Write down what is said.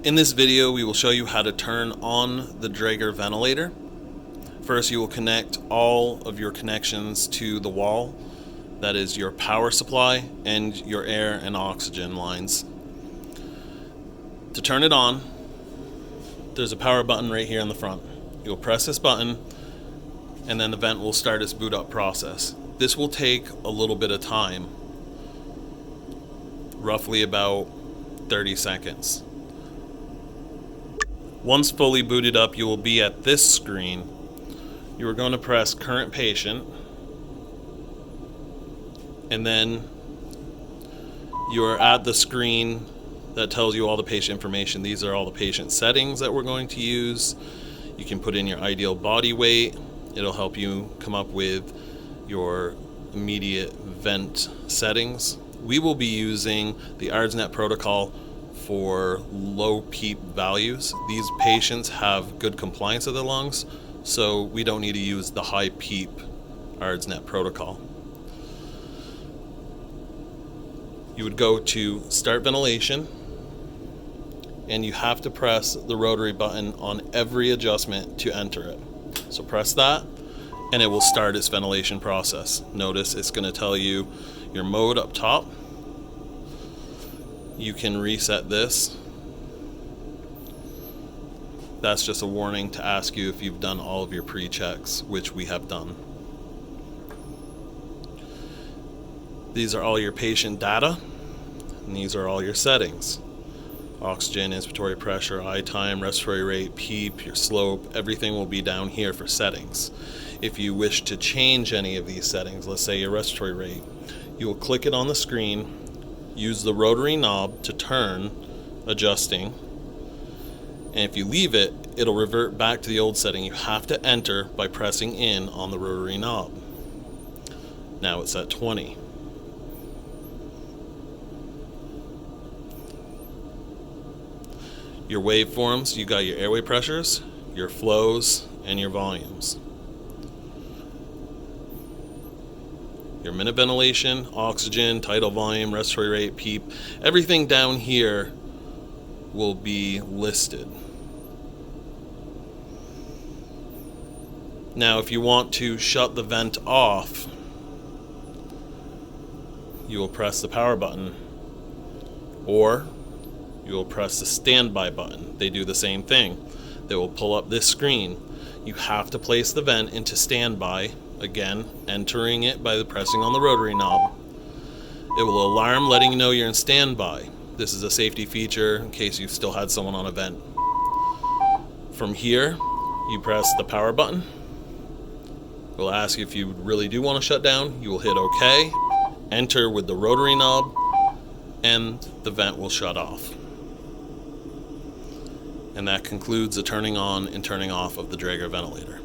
In this video, we will show you how to turn on the Draeger ventilator. First, you will connect all of your connections to the wall. That is your power supply and your air and oxygen lines. To turn it on, there's a power button right here in the front. You'll press this button and then the vent will start its boot up process. This will take a little bit of time, roughly about 30 seconds. Once fully booted up, you will be at this screen. You are going to press current patient, and then you are at the screen that tells you all the patient information. These are all the patient settings that we're going to use. You can put in your ideal body weight. It'll help you come up with your immediate vent settings. We will be using the ARDSnet protocol for low PEEP values. These patients have good compliance of their lungs, so we don't need to use the high PEEP ARDSnet protocol. You would go to start ventilation, and you have to press the rotary button on every adjustment to enter it. So press that and it will start its ventilation process. Notice it's going to tell you your mode up top. You can reset this. That's just a warning to ask you if you've done all of your pre-checks, which we have done. These are all your patient data, and these are all your settings. Oxygen, inspiratory pressure, eye time, respiratory rate, PEEP, your slope, everything will be down here for settings. If you wish to change any of these settings, let's say your respiratory rate, you will click it on the screen, use the rotary knob to turn, adjusting, and if you leave it, it'll revert back to the old setting. You have to enter by pressing in on the rotary knob. Now it's at 20. Your waveforms, you got your airway pressures, your flows, and your volumes. Your minute ventilation, oxygen, tidal volume, respiratory rate, PEEP, everything down here will be listed. Now, if you want to shut the vent off, you will press the power button, or you will press the standby button. They do the same thing. They will pull up this screen. You have to place the vent into standby, again, entering it by pressing on the rotary knob. It will alarm letting you know you're in standby. This is a safety feature in case you still had someone on a vent. From here, you press the power button. It will ask you if you really do want to shut down. You will hit OK, enter with the rotary knob, and the vent will shut off. And that concludes the turning on and turning off of the Draeger ventilator.